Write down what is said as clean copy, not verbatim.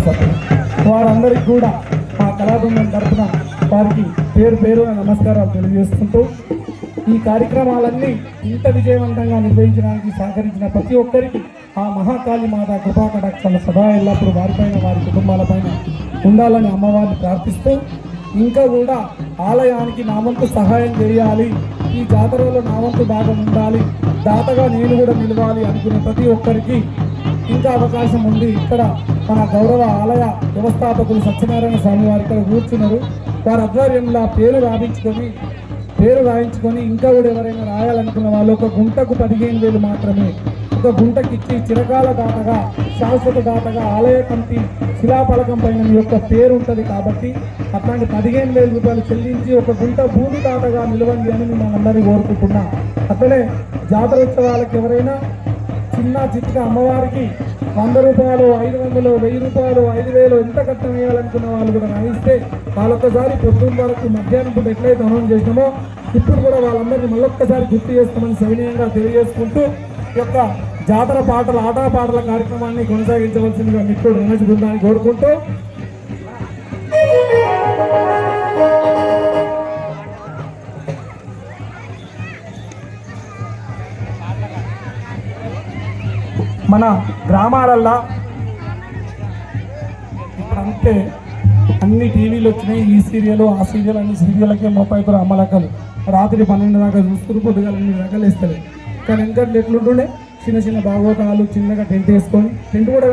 సభ్యులు వారందరికీ కూడా మా కళాబృందం తరఫున వారికి పేరు పేరు నమస్కారాలు తెలియజేసుకుంటూ ఈ కార్యక్రమాలన్నీ ఇంత విజయవంతంగా నిర్వహించడానికి సహకరించిన ప్రతి ఒక్కరికి ఆ మహాకాళి మాత కృపాకటాక్షాల సదా ఎల్లప్పుడూ వారిపైన వారి కుటుంబాలపైన ఉండాలని అమ్మవారిని ప్రార్థిస్తూ ఇంకా కూడా ఆలయానికి నా వంతు సహాయం చేయాలి, ఈ జాతరలో నా వంతు భాగం ఉండాలి, దాతగా నేను కూడా నిలవాలి అనుకునే ప్రతి ఒక్కరికి ఇంకా అవకాశం ఉంది. ఇక్కడ మన గౌరవ ఆలయ వ్యవస్థాపకులు సత్యనారాయణ స్వామి వారు ఇక్కడ కూర్చున్నారు. వారి ఆధ్వర్యంలో పేరు రాయించుకొని ఇంకా కూడా ఎవరైనా రాయాలనుకున్న వాళ్ళు ఒక గుంటకు 15,000 మాత్రమే, ఒక గుంటకిచ్చి చిరకాల దాతగా శాశ్వత దాతగా ఆలయ కమిటీ శిలాఫలకం పైన మీ యొక్క పేరు ఉంటుంది కాబట్టి అట్లాంటి 15,000 రూపాయలు చెల్లించి ఒక గుంట భూమి దాతగా నిలవండి అని మిమ్మల్ని అందరినీ కోరుకుంటున్నా. అట్లనే జాతర ఉత్సవాలకు ఎవరైనా చిన్న చిత్తుగా అమ్మవారికి 100 రూపాయలు, 500, 1000 రూపాయలు, 5,000 ఎంత కట్టం వేయాలనుకున్న వాళ్ళు కూడా రాయిస్తే వాళ్ళొక్కసారి పొద్దున్న వరకు మధ్యాహ్నం పూట ఎట్లయితే అనౌన్స్ చేసినామో ఇప్పుడు కూడా వాళ్ళందరినీ మళ్ళొక్కసారి గుర్తు చేస్తామని సవినయంగా తెలియజేసుకుంటూ ఈ యొక్క జాతర పాటల ఆటపాటల కార్యక్రమాన్ని కొనసాగించవలసిందిగా మిత్రుడు రమేష్ బృందాన్ని కోరుకుంటూ మన గ్రామాలల్లో ఇప్పుడు అంతే అన్ని టీవీలు వచ్చినాయి, ఈ సీరియల్ ఆ సీరియల్ అన్ని సీరియల్కే 30 అమ్మలక్కలు రాత్రి 12 దాకా చూస్తూ పొద్దుగా 8 దాకా వేస్తారు. కానీ ఇంకా ఎట్లుంటుండే చిన్న చిన్న భాగవతాలు చిన్నగా టెంట్ వేసుకొని, టెంట్ కూడా